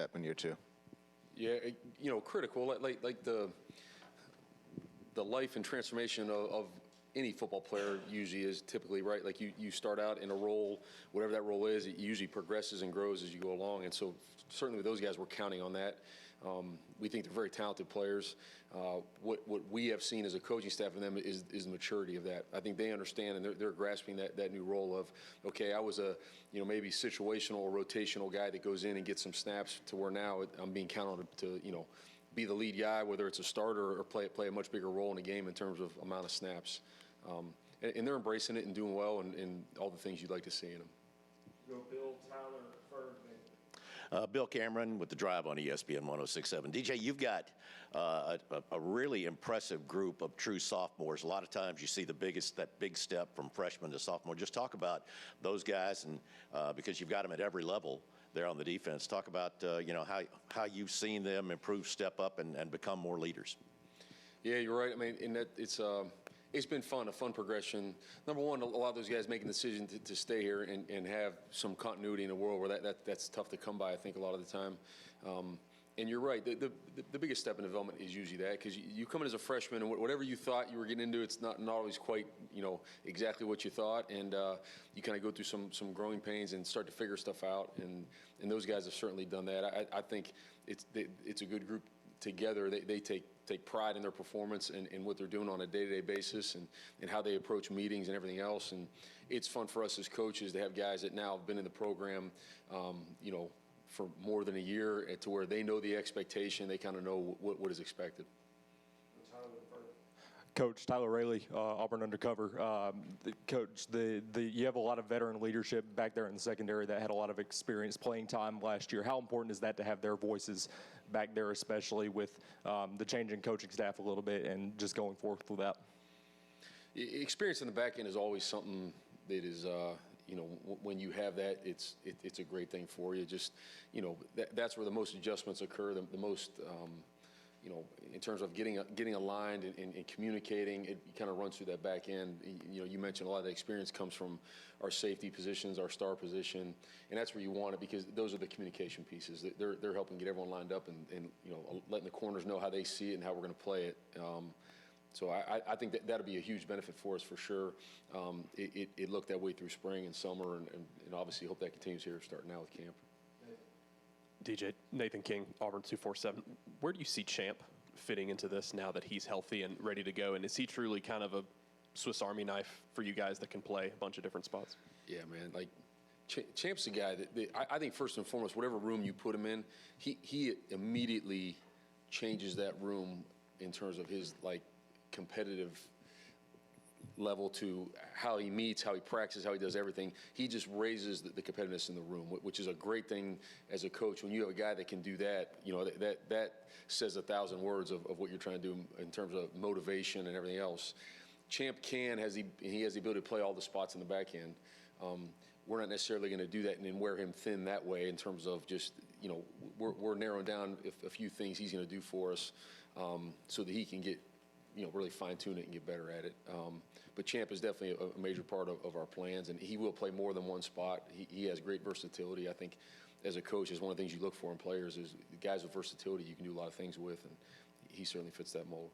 step in year two? Yeah, critical, like the life and transformation of any football player usually is typically, right? Like you start out in a role, whatever that role is, it usually progresses and grows as you go along. And so certainly with those guys, we're counting on that. We think they're very talented players. What we have seen as a coaching staff in them is the maturity of that. I think they understand and they're grasping that new role of, okay, I was a maybe situational or rotational guy that goes in and gets some snaps, to where now I'm being counted on to be the lead guy, whether it's a starter or play a much bigger role in the game in terms of amount of snaps. And they're embracing it and doing well and all the things you'd like to see in them. Go Bill, Tyler, Ferg. Bill Cameron with The Drive on ESPN 106.7. DJ, you've got a really impressive group of true sophomores. A lot of times you see that big step from freshman to sophomore. Just talk about those guys, and because you've got them at every level there on the defense. Talk about how you've seen them improve, step up, and become more leaders. Yeah, you're right. I mean, in that it's been fun, a fun progression. Number one, a lot of those guys making the decision to stay here and have some continuity in a world where that's tough to come by, I think, a lot of the time. And you're right. The biggest step in development is usually that, because you come in as a freshman and whatever you thought you were getting into, it's not always quite exactly what you thought, and you kind of go through some growing pains and start to figure stuff out. And those guys have certainly done that. I think it's a good group together. They take pride in their performance and what they're doing on a day-to-day basis and how they approach meetings and everything else. And it's fun for us as coaches to have guys that now have been in the program, for more than a year, to where they know the expectation, they kind of know what is expected. Coach Tyler Rayleigh, Auburn Undercover. Coach, you have a lot of veteran leadership back there in the secondary that had a lot of experience playing time last year. How important is that to have their voices back there, especially with the change in coaching staff a little bit and just going forth with that? Experience in the back end is always something that is, when you have that, it's a great thing for you. Just, that's where the most adjustments occur, the most, in terms of getting aligned and communicating. It kind of runs through that back end. You mentioned a lot of the experience comes from our safety positions, our star position, and that's where you want it, because those are the communication pieces. They're helping get everyone lined up and letting the corners know how they see it and how we're going to play it. So I think that'll be a huge benefit for us for sure. It looked that way through spring and summer, and obviously hope that continues here starting now with camp. DJ, Nathan King, Auburn 247. Where do you see Champ fitting into this now that he's healthy and ready to go? And is he truly kind of a Swiss Army knife for you guys that can play a bunch of different spots? Yeah, man. Like, Champ's the guy that I think first and foremost, whatever room you put him in, he immediately changes that room in terms of his competitive level, to how he meets, how he practices, how he does everything. He just raises the competitiveness in the room, which is a great thing as a coach. When you have a guy that can do that, that says 1,000 words of what you're trying to do in terms of motivation and everything else. Champ he has the ability to play all the spots in the back end. We're not necessarily going to do that and wear him thin that way in terms of just, we're narrowing down a few things he's going to do for us, so that he can get, really fine-tune it and get better at it. But Champ is definitely a major part of our plans, and he will play more than one spot. He has great versatility. I think as a coach, is one of the things you look for in players is guys with versatility you can do a lot of things with, and he certainly fits that mold.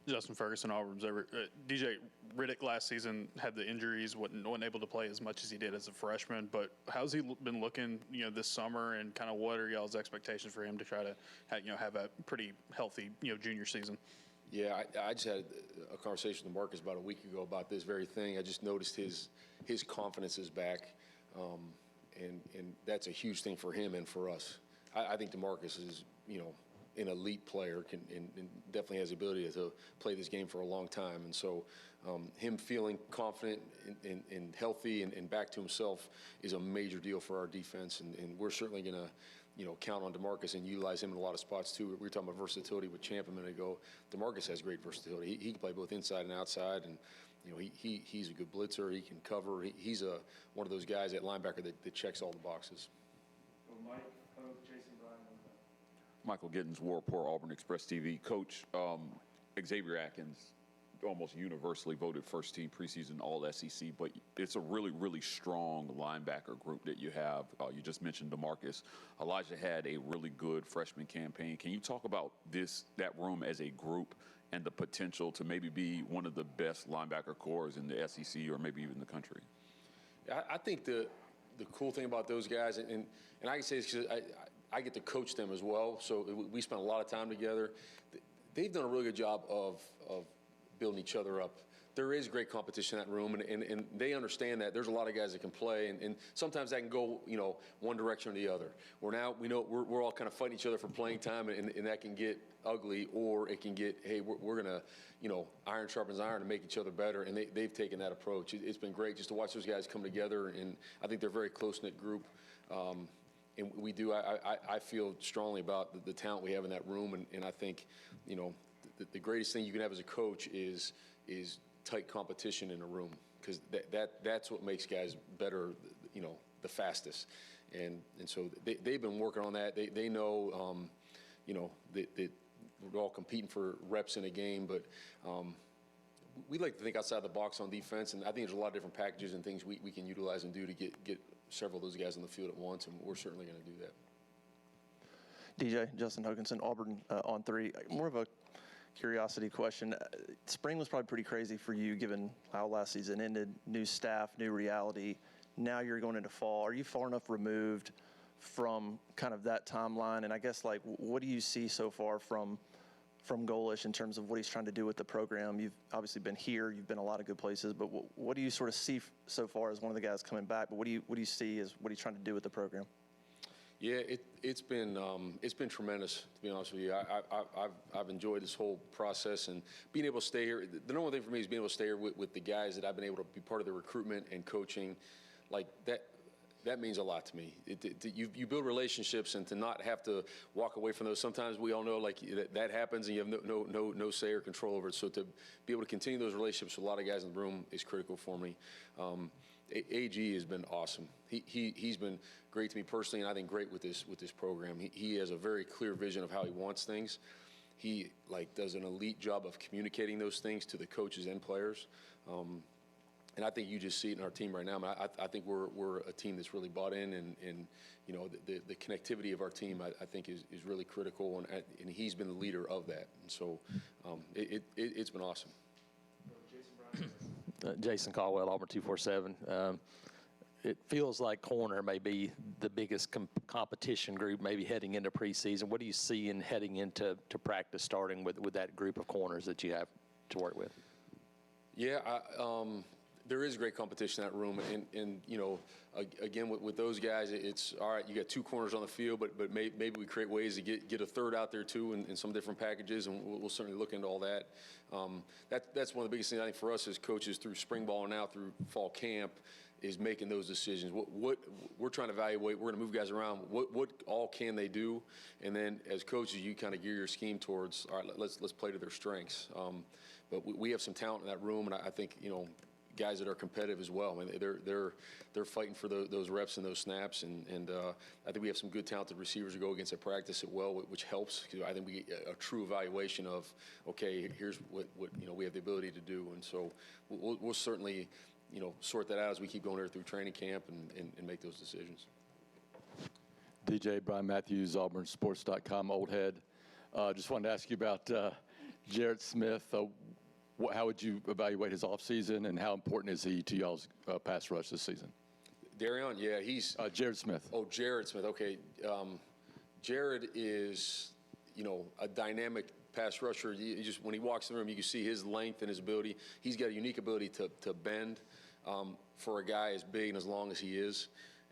Justin Ferguson, Auburn Observer. DJ Riddick last season had the injuries, wasn't able to play as much as he did as a freshman. But how's he been looking, this summer, and kind of what are y'all's expectations for him to try to, have a pretty healthy, junior season? Yeah, I just had a conversation with Marcus about a week ago about this very thing. I just noticed his confidence is back, and that's a huge thing for him and for us. I think DeMarcus is, an elite player, and definitely has the ability to play this game for a long time. And so him feeling confident and healthy and back to himself is a major deal for our defense. And we're certainly going to, count on DeMarcus and utilize him in a lot of spots too. We were talking about versatility with Champ a minute ago. DeMarcus has great versatility. He can play both inside and outside, and he's a good blitzer. He can cover. He's one of those guys at linebacker that checks all the boxes. So Mike, Pope, Jason Bryan. Michael Giddens, War Report, Auburn Express TV. Coach, Xavier Atkins almost universally voted first team preseason All SEC, but it's a really, really strong linebacker group that you have. You just mentioned DeMarcus. Elijah had a really good freshman campaign. Can you talk about that room as a group and the potential to maybe be one of the best linebacker corps in the SEC or maybe even the country? I think the cool thing about those guys, and I can say this because I get to coach them as well, so we spend a lot of time together. They've done a really good job of building each other up. There is great competition in that room, and they understand that there's a lot of guys that can play, and sometimes that can go, one direction or the other. We know we're all kind of fighting each other for playing time, and that can get ugly, or it can get, hey, we're gonna, iron sharpens iron to make each other better, and they've taken that approach. It's been great just to watch those guys come together, and I think they're a very close-knit group. And we do. I feel strongly about the talent we have in that room, and I think, the greatest thing you can have as a coach is tight competition in a room, because that's what makes guys better, the fastest. And so they've been working on that. They know, that we're all competing for reps in a game, but we like to think outside the box on defense, and I think there's a lot of different packages and things we can utilize and do to get several of those guys on the field at once, and we're certainly going to do that. DJ, Justin Hoganson, Auburn on 3. More of a curiosity question. Spring was probably pretty crazy for you given how last season ended, new staff, new reality. Now you're going into fall. Are you far enough removed from kind of that timeline? And I guess, what do you see so far from Golish in terms of what he's trying to do with the program? You've obviously been here. You've been a lot of good places. But what do you sort of see so far as one of the guys coming back? But what do you see as what he's trying to do with the program? Yeah, it's been tremendous, to be honest with you. I've enjoyed this whole process and being able to stay here. The number one thing for me is being able to stay here with the guys that I've been able to be part of the recruitment and coaching. Like that means a lot to me. You build relationships, and to not have to walk away from those. Sometimes we all know that happens, and you have no say or control over it. So to be able to continue those relationships with a lot of guys in the room is critical for me. AG has been awesome. He's been great to me personally, and I think great with this program. He has a very clear vision of how he wants things. He does an elite job of communicating those things to the coaches and players. And I think you just see it in our team right now. I think we're a team that's really bought in, and the connectivity of our team I think is really critical, and he's been the leader of that. And so it's been awesome. Jason Caldwell, Auburn 247. It feels like corner may be the biggest competition group maybe heading into preseason. What do you see in heading into practice, starting with that group of corners that you have to work with? Yeah, there is great competition in that room, and again with those guys, it's all right. You got 2 corners on the field, but maybe we create ways to get a third out there too in some different packages, and we'll certainly look into all that. That's one of the biggest things I think for us as coaches through spring ball and now through fall camp is making those decisions. What we're trying to evaluate, we're going to move guys around. What all can they do, and then as coaches, you kind of gear your scheme towards all right. Let's play to their strengths. But we have some talent in that room, and I think guys that are competitive as well. I mean, they're fighting for those reps and those snaps, and I think we have some good talented receivers to go against at practice as well, which helps, because I think we get a true evaluation of, okay, here's what we have the ability to do, and so we'll certainly sort that out as we keep going there through training camp and make those decisions. DJ Brian Matthews, AuburnSports.com, old head. Just wanted to ask you about Jarrett Smith. How would you evaluate his offseason, and how important is he to y'all's pass rush this season? Darion, yeah, he's Jarrett Smith. Oh, Jarrett Smith. Okay, Jarrett is a dynamic pass rusher. When he walks in the room, you can see his length and his ability. He's got a unique ability to bend for a guy as big and as long as he is.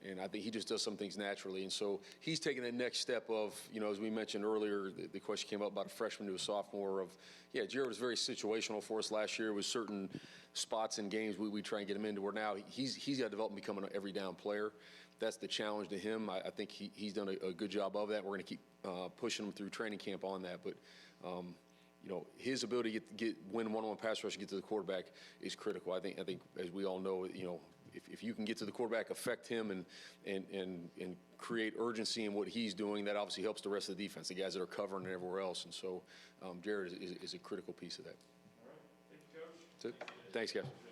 And I think he just does some things naturally. And so he's taking the next step of, as we mentioned earlier, the question came up about a freshman to a sophomore of, Jared was very situational for us last year with certain spots and games we try and get him into, where now he's got to develop and become an every down player. That's the challenge to him. I think he's done a good job of that. We're going to keep pushing him through training camp on that. But, his ability to win one-on-one pass rush and get to the quarterback is critical. I think as we all know, if you can get to the quarterback, affect him, and create urgency in what he's doing, that obviously helps the rest of the defense, the guys that are covering and everywhere else. And so Jared is a critical piece of that. All right. Thank you, Coach. That's it. Thanks, guys.